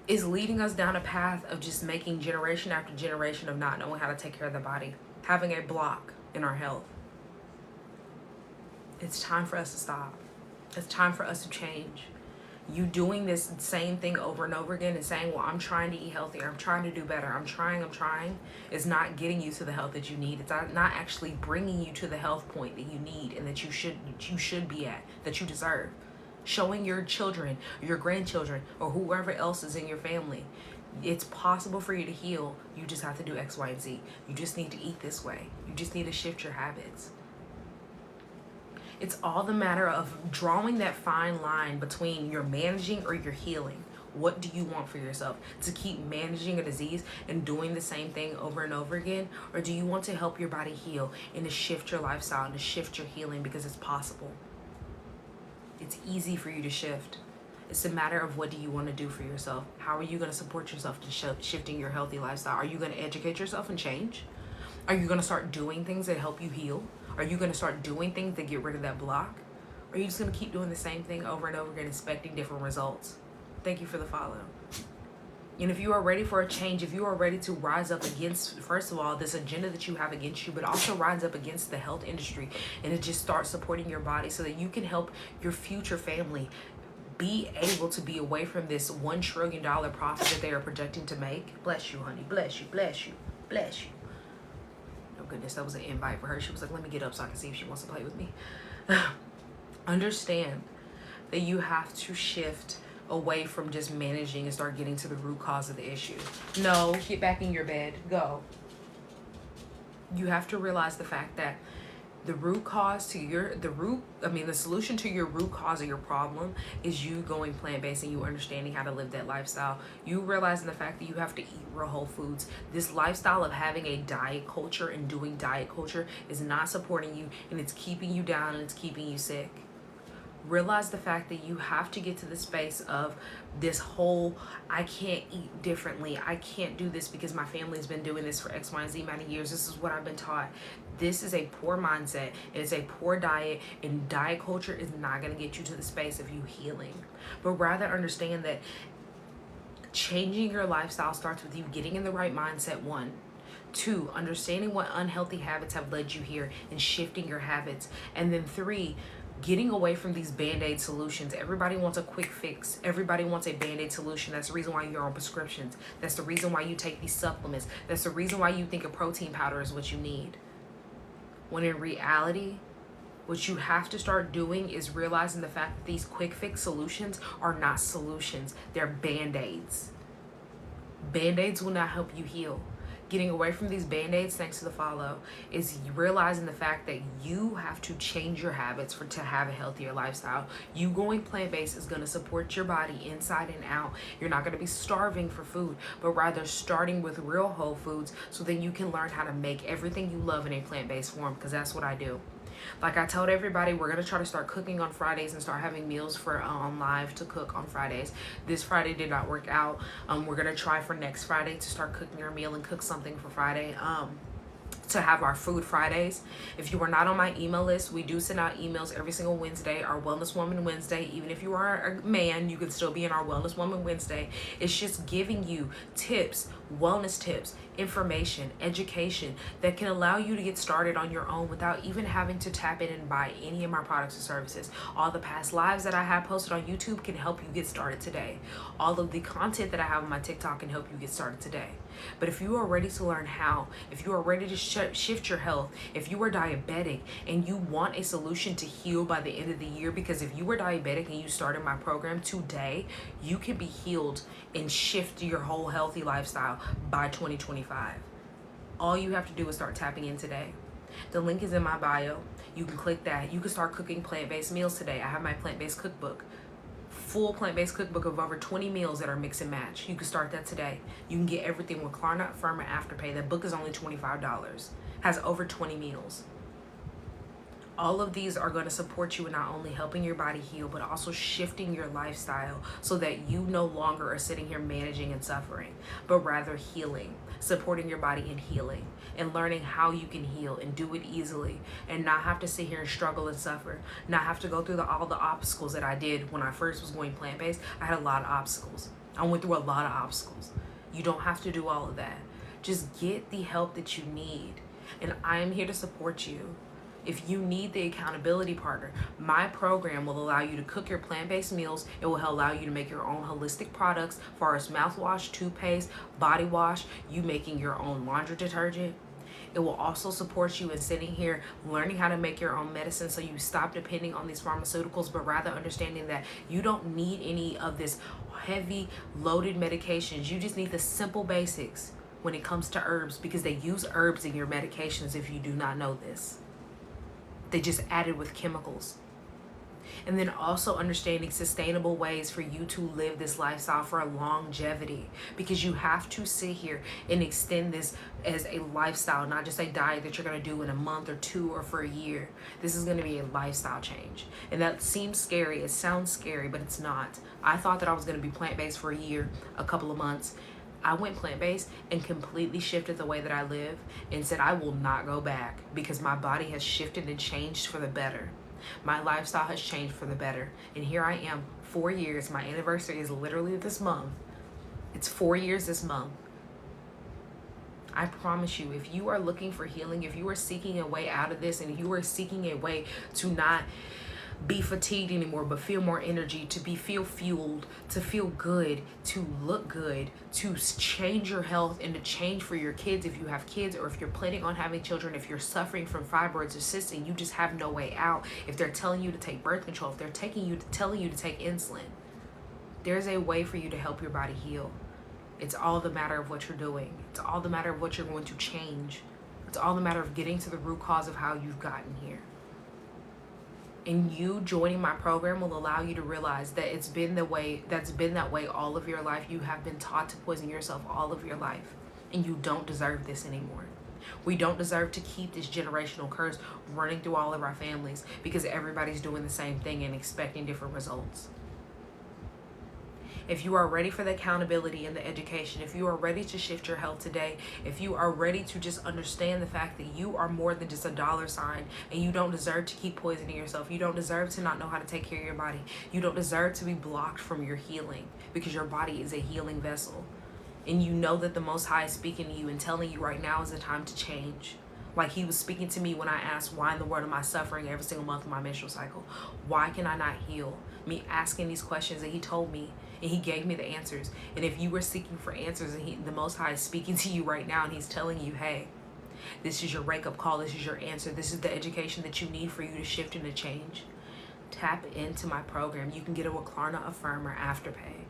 is leading us down a path of just making generation after generation of not knowing how to take care of the body, having a block in our health. It's time for us to stop. It's time for us to change. You doing this same thing over and over again and saying, well, I'm trying to eat healthier. I'm trying to do better. I'm trying, is not getting you to the health that you need. It's not actually bringing you to the health point that you need and that you should be at, that you deserve. Showing your children, your grandchildren, or whoever else is in your family, it's possible for you to heal. You just have to do X, Y, and Z. You just need to eat this way. You just need to shift your habits. It's all the matter of drawing that fine line between your managing or your healing. What do you want for yourself? To keep managing a disease and doing the same thing over and over again? Or do you want to help your body heal and to shift your lifestyle and to shift your healing because it's possible? It's easy for you to shift. It's a matter of what do you want to do for yourself? How are you going to support yourself to shifting your healthy lifestyle? Are you going to educate yourself and change? Are you going to start doing things that help you heal? Are you going to start doing things that get rid of that block? Or are you just going to keep doing the same thing over and over again, expecting different results? Thank you for the follow. And if you are ready for a change, if you are ready to rise up against, first of all, this agenda that you have against you, but also rise up against the health industry and to just start supporting your body so that you can help your future family be able to be away from this $1 trillion profit that they are projecting to make. Bless you, honey. Bless you, bless you, bless you. Oh goodness, that was an invite for her. She was like, let me get up so I can see if she wants to play with me. Understand that you have to shift away from just managing and start getting to the root cause of the issue. No, get back in your bed. Go. You have to realize the fact that the solution to your root cause of your problem is you going plant-based and you understanding how to live that lifestyle. You realizing the fact that you have to eat real whole foods. This lifestyle of having a diet culture and doing diet culture is not supporting you, and it's keeping you down and it's keeping you sick. Realize the fact that you have to get to the space of this whole, I can't eat differently. I can't do this because my family's been doing this for X, Y, and Z amount of years. This is what I've been taught. This is a poor mindset. It's a poor diet, and diet culture is not going to get you to the space of you healing. But rather understand that changing your lifestyle starts with you getting in the right mindset, 1. 2, understanding what unhealthy habits have led you here and shifting your habits. And then 3, getting away from these band-aid solutions. Everybody wants a quick fix. Everybody wants a band-aid solution. That's the reason why you're on prescriptions. That's the reason why you take these supplements. That's the reason why you think a protein powder is what you need. When in reality, what you have to start doing is realizing the fact that these quick fix solutions are not solutions. They're band-aids. Band-aids will not help you heal. Getting away from these band-aids, thanks to the follow, is realizing the fact that you have to change your habits to have a healthier lifestyle. You going plant-based is going to support your body inside and out. You're not going to be starving for food, but rather starting with real whole foods so then you can learn how to make everything you love in a plant-based form, because that's what I do. Like I told everybody, we're going to try to start cooking on Fridays and start having meals for live to cook on Fridays. This Friday did not work out. We're going to try for next Friday to start cooking our meal and cook something for Friday. To have our food Fridays. If you are not on my email list, we do send out emails every single Wednesday, our Wellness Woman Wednesday. Even if you are a man, you can still be in our Wellness Woman Wednesday. It's just giving you tips, wellness tips, information, education that can allow you to get started on your own without even having to tap in and buy any of my products or services. All the past lives that I have posted on YouTube can help you get started today. All of the content that I have on my TikTok can help you get started today. But if you are ready to learn how, if you are ready to shift your health, if you are diabetic and you want a solution to heal by the end of the year, because if you were diabetic and you started my program today, you can be healed and shift your whole healthy lifestyle by 2025. All you have to do is start tapping in today. The link is in my bio. You can click that. You can start cooking plant-based meals today. I have my plant-based cookbook. Full plant-based cookbook of over 20 meals that are mix and match. You can start that today. You can get everything with Klarna, Firma, Afterpay. That book is only $25. Has over 20 meals. All of these are going to support you in not only helping your body heal, but also shifting your lifestyle so that you no longer are sitting here managing and suffering, but rather healing, supporting your body in healing and learning how you can heal and do it easily and not have to sit here and struggle and suffer, not have to go through all the obstacles that I did when I first was going plant-based. I had a lot of obstacles. I went through a lot of obstacles. You don't have to do all of that. Just get the help that you need. And I am here to support you. If you need the accountability partner, my program will allow you to cook your plant-based meals. It will allow you to make your own holistic products, as far as mouthwash, toothpaste, body wash, you making your own laundry detergent. It will also support you in sitting here learning how to make your own medicine so you stop depending on these pharmaceuticals, but rather understanding that you don't need any of this heavy loaded medications. You just need the simple basics when it comes to herbs, because they use herbs in your medications if you do not know this. They just added with chemicals. And then also understanding sustainable ways for you to live this lifestyle for a longevity, because you have to sit here and extend this as a lifestyle, not just a diet that you're going to do in a month or two or for a year. This is going to be a lifestyle change. And that seems scary. It sounds scary, but it's not. I thought that I was going to be plant-based for a year, a couple of months. I went plant-based and completely shifted the way that I live and said I will not go back, because my body has shifted and changed for the better. My lifestyle has changed for the better. And here I am, 4 years. My anniversary is literally this month. It's 4 years this month. I promise you, if you are looking for healing, if you are seeking a way out of this, and you are seeking a way to not be fatigued anymore, but feel more energy, to feel fueled, to feel good, to look good, to change your health and to change for your kids if you have kids, or if you're planning on having children, if you're suffering from fibroids or cysts and you just have no way out, if they're telling you to take birth control, if they're telling you to take insulin, there's a way for you to help your body heal. It's all the matter of what you're doing. It's all the matter of what you're going to change. It's all the matter of getting to the root cause of how you've gotten here. And you joining my program will allow you to realize that it's been that way all of your life. You have been taught to poison yourself all of your life, and you don't deserve this anymore. We don't deserve to keep this generational curse running through all of our families because everybody's doing the same thing and expecting different results. If you are ready for the accountability and the education, if you are ready to shift your health today, if you are ready to just understand the fact that you are more than just a dollar sign and you don't deserve to keep poisoning yourself, you don't deserve to not know how to take care of your body, you don't deserve to be blocked from your healing, because your body is a healing vessel. And you know that the Most High is speaking to you and telling you right now is the time to change. Like he was speaking to me when I asked, why in the world am I suffering every single month of my menstrual cycle? Why can I not heal? Me asking these questions, and he told me, and he gave me the answers. And if you were seeking for answers, and the Most High is speaking to you right now, and he's telling you, hey, this is your wake-up call, this is your answer, this is the education that you need for you to shift and to change, tap into my program. You can get it with Klarna, Affirm, or Afterpay.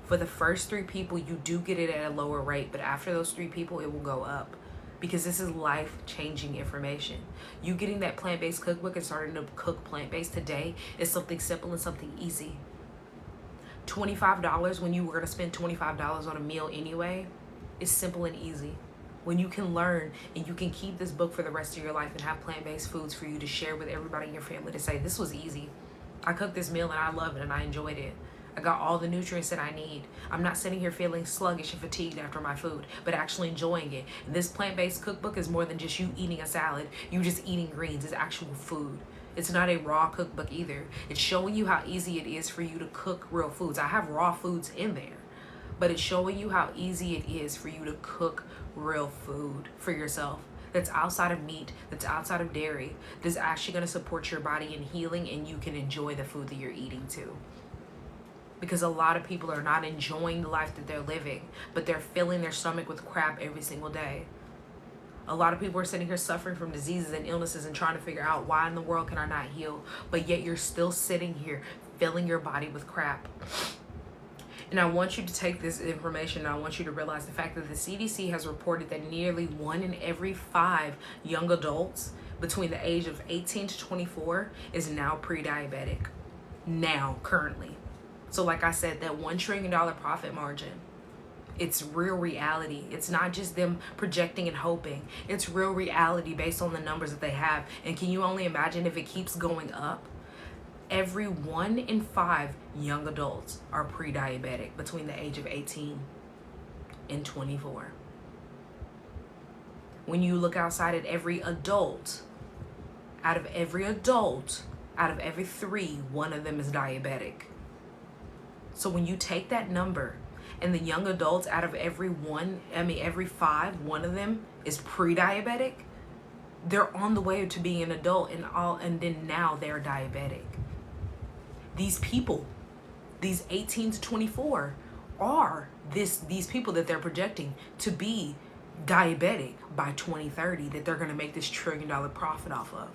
For the first 3 people, you do get it at a lower rate, but after those 3 people, it will go up. Because this is life-changing information. You getting that plant-based cookbook and starting to cook plant-based today is something simple and something easy. $25 when you were going to spend $25 on a meal anyway is simple and easy. When you can learn and you can keep this book for the rest of your life and have plant-based foods for you to share with everybody in your family to say, this was easy. I cooked this meal and I love it and I enjoyed it. I got all the nutrients that I need. I'm not sitting here feeling sluggish and fatigued after my food, but actually enjoying it. And this plant-based cookbook is more than just you eating a salad. You just eating greens. It's actual food. It's not a raw cookbook either. It's showing you how easy it is for you to cook real foods. I have raw foods in there, but it's showing you how easy it is for you to cook real food for yourself. That's outside of meat, that's outside of dairy, that's actually going to support your body in healing, and you can enjoy the food that you're eating too. Because a lot of people are not enjoying the life that they're living, but they're filling their stomach with crap every single day. A lot of people are sitting here suffering from diseases and illnesses and trying to figure out, why in the world can I not heal? But yet you're still sitting here filling your body with crap. And I want you to take this information, and I want you to realize the fact that the CDC has reported that nearly 1 in every 5 young adults between the age of 18 to 24 is now pre-diabetic. Now, currently. So like I said, that $1 trillion profit margin, it's real reality. It's not just them projecting and hoping. It's real reality based on the numbers that they have. And can you only imagine if it keeps going up? Every 1 in 5 young adults are pre-diabetic between the age of 18 and 24. When you look outside at every adult, out of every 3, one of them is diabetic. So when you take that number and the young adults, out of every 5, one of them is pre-diabetic, they're on the way to being an adult, and then now they're diabetic. These people, these 18 to 24, are these people that they're projecting to be diabetic by 2030, that they're going to make this $1 trillion profit off of.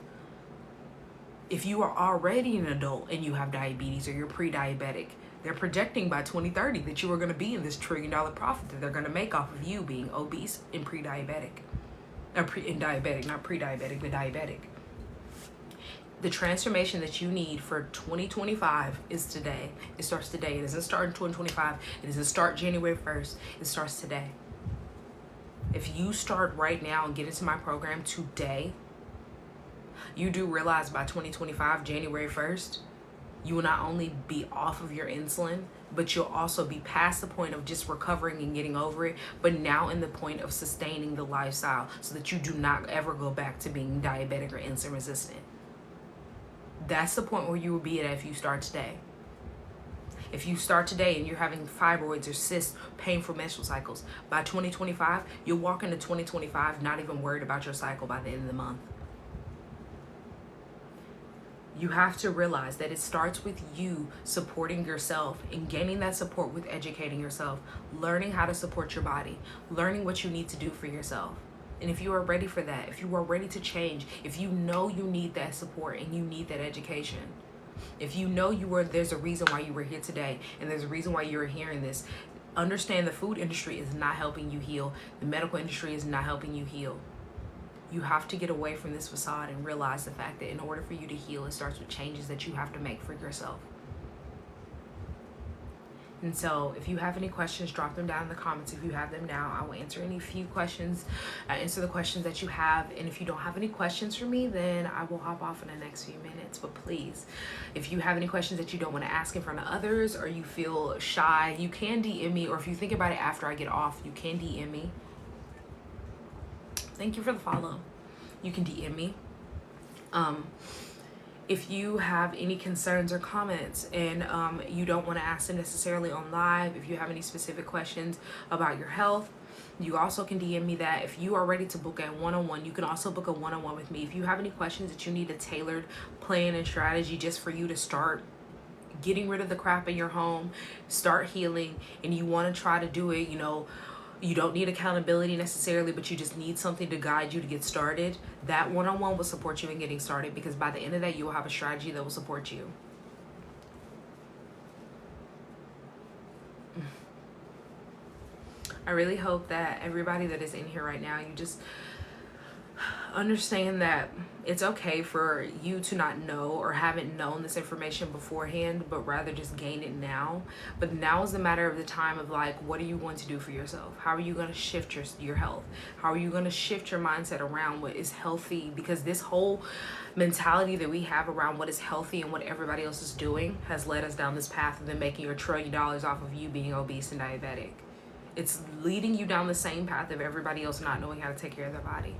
If you are already an adult and you have diabetes or you're pre-diabetic, they're projecting by 2030 that you are going to be in this $1 trillion profit that they're going to make off of you being obese and pre-diabetic. Diabetic, not pre-diabetic, but diabetic. The transformation that you need for 2025 is today. It starts today. It doesn't start in 2025. It doesn't start January 1st. It starts today. If you start right now and get into my program today, you do realize by 2025, January 1st, you will not only be off of your insulin, but you'll also be past the point of just recovering and getting over it, but now in the point of sustaining the lifestyle so that you do not ever go back to being diabetic or insulin resistant. That's the point where you will be at if you start today. If you start today and you're having fibroids or cysts, painful menstrual cycles, by 2025, you'll walk into 2025 not even worried about your cycle by the end of the month. You have to realize that it starts with you supporting yourself and gaining that support with educating yourself, learning how to support your body, learning what you need to do for yourself. And if you are ready for that, if you are ready to change, if you know you need that support and you need that education, if you know there's a reason why you were here today and there's a reason why you're hearing this, understand the food industry is not helping you heal. The medical industry is not helping you heal. You have to get away from this facade and realize the fact that in order for you to heal, it starts with changes that you have to make for yourself. And so if you have any questions, drop them down in the comments. If you have them now, I will answer any few questions, answer the questions that you have. And if you don't have any questions for me, then I will hop off in the next few minutes. But please, if you have any questions that you don't want to ask in front of others, or you feel shy, you can DM me. Or if you think about it after I get off, you can DM me. Thank you for the follow. You can DM me. If you have any concerns or comments and you don't want to ask them necessarily on live, if you have any specific questions about your health, you also can DM me that. If you are ready to book a one-on-one, you can also book a one-on-one with me. If you have any questions that you need a tailored plan and strategy just for you to start getting rid of the crap in your home, start healing, and you want to try to do it, you don't need accountability necessarily, but you just need something to guide you to get started, that one-on-one will support you in getting started, because by the end of that, you will have a strategy that will support you. I really hope that everybody that is in here right now, you just understand that it's okay for you to not know or haven't known this information beforehand, but rather just gain it now. But now is the matter of the time of like, what are you going to do for yourself? How are you going to shift your health? How are you going to shift your mindset around what is healthy? Because this whole mentality that we have around what is healthy and what everybody else is doing has led us down this path of them making $1 trillion off of you being obese and diabetic. It's leading you down the same path of everybody else not knowing how to take care of their body.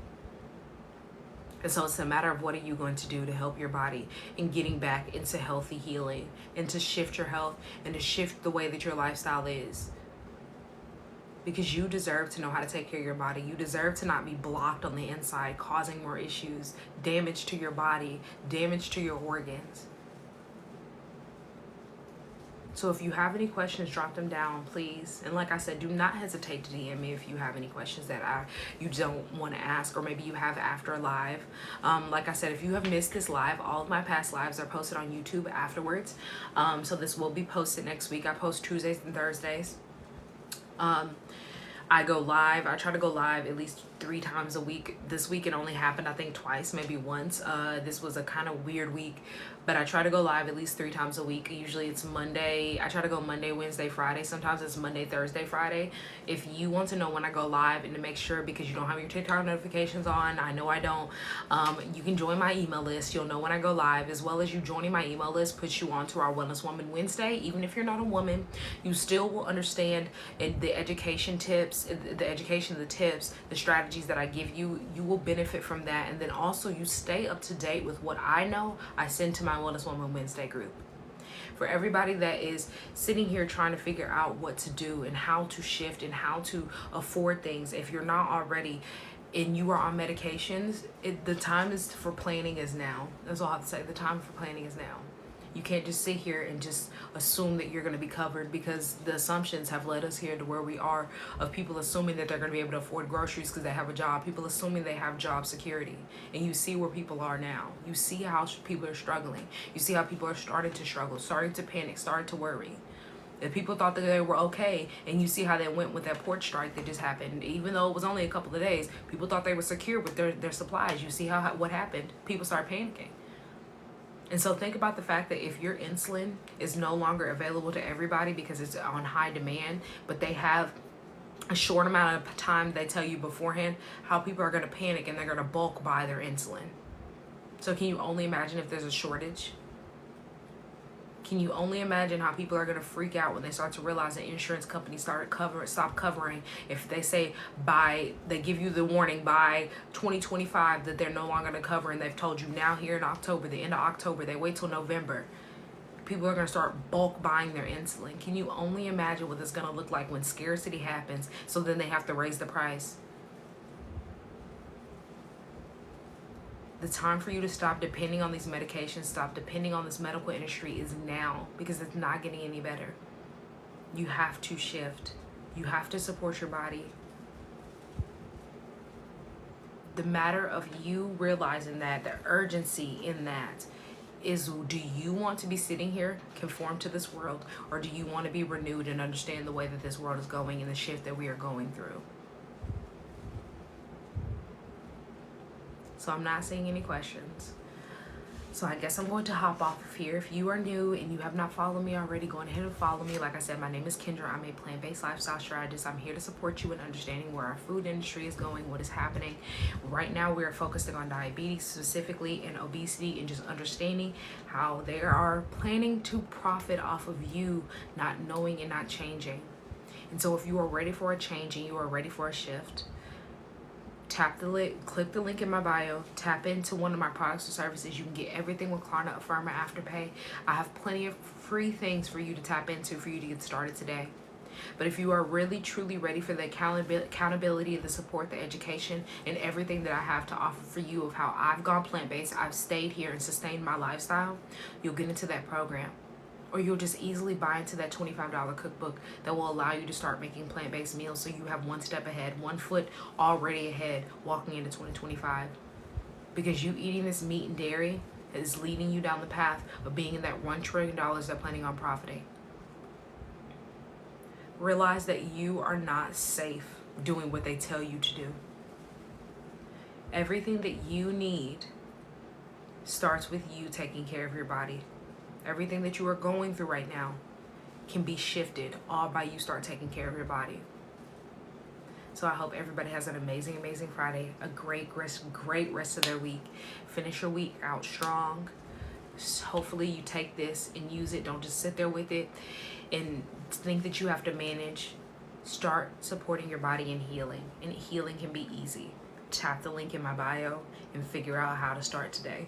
And so it's a matter of what are you going to do to help your body in getting back into healthy healing, and to shift your health and to shift the way that your lifestyle is. Because you deserve to know how to take care of your body. You deserve to not be blocked on the inside, causing more issues, damage to your body, damage to your organs. So if you have any questions, drop them down, please. And like I said, do not hesitate to DM me if you have any questions that you don't want to ask, or maybe you have after a live. Like I said, if you have missed this live, all of my past lives are posted on YouTube afterwards. So this will be posted next week. I post Tuesdays and Thursdays. I go live. I try to go live at least 3 times a week. This week it only happened, I think, twice, maybe once. This was a kind of weird week, but I try to go live at least 3 times a week. Usually it's Monday. I try to go Monday, Wednesday, Friday. Sometimes it's Monday, Thursday, Friday. If you want to know when I go live and to make sure, because you don't have your TikTok notifications on, I know I don't, you can join my email list. You'll know when I go live, as well as you joining my email list puts you onto our Wellness Woman Wednesday. Even if you're not a woman, you still will understand the education tips, the tips, the strategies that I give you. You will benefit from that. And then also you stay up to date with what I know. I send to my Wellness Woman Wednesday group. For everybody that is sitting here trying to figure out what to do and how to shift and how to afford things, if you're not already and you are on medications, the time is for planning is now. That's all I have to say. The time for planning is now. You can't just sit here and just assume that you're going to be covered, because the assumptions have led us here to where we are, of people assuming that they're going to be able to afford groceries because they have a job. People assuming they have job security. And you see where people are now. You see how people are struggling. You see how people are starting to struggle, starting to panic, starting to worry. If people thought that they were okay, and you see how they went with that port strike that just happened, even though it was only a couple of days, people thought they were secure with their supplies. You see what happened. People start panicking. And so think about the fact that if your insulin is no longer available to everybody because it's on high demand, but they have a short amount of time, they tell you beforehand, how people are going to panic and they're going to bulk buy their insulin. So can you only imagine if there's a shortage? Can you only imagine how people are going to freak out when they start to realize that insurance companies stop covering? If they say they give you the warning by 2025 that they're no longer going to cover, and they've told you now here in October, the end of October, they wait till November. People are going to start bulk buying their insulin. Can you only imagine what it's going to look like when scarcity happens, so then they have to raise the price? The time for you to stop depending on these medications, stop depending on this medical industry is now, because it's not getting any better. You have to shift. You have to support your body. The matter of you realizing that, the urgency in that is, do you want to be sitting here conform to this world, or do you want to be renewed and understand the way that this world is going and the shift that we are going through? So I'm not seeing any questions. So I guess I'm going to hop off of here. If you are new and you have not followed me already, go ahead and follow me. Like I said, my name is Kendra. I'm a plant-based lifestyle strategist. I'm here to support you in understanding where our food industry is going, what is happening. Right now, we are focusing on diabetes specifically, and obesity, and just understanding how they are planning to profit off of you not knowing and not changing. And so if you are ready for a change and you are ready for a shift, tap the link, click the link in my bio, tap into one of my products or services. You can get everything with Klarna, Affirma, Afterpay. I have plenty of free things for you to tap into for you to get started today. But if you are really truly ready for the accountability, the support, the education, and everything that I have to offer for you of how I've gone plant-based, I've stayed here and sustained my lifestyle, you'll get into that program. Or you'll just easily buy into that $25 cookbook that will allow you to start making plant-based meals, so you have one step ahead, 1 foot already ahead walking into 2025. Because you eating this meat and dairy is leading you down the path of being in that $1 trillion they're planning on profiting. Realize that you are not safe doing what they tell you to do. Everything that you need starts with you taking care of your body. Everything that you are going through right now can be shifted all by you start taking care of your body. So I hope everybody has an amazing, amazing Friday, a great rest of their week. Finish your week out strong. Hopefully you take this and use it. Don't just sit there with it and think that you have to manage. Start supporting your body and healing can be easy. Tap the link in my bio and figure out how to start today.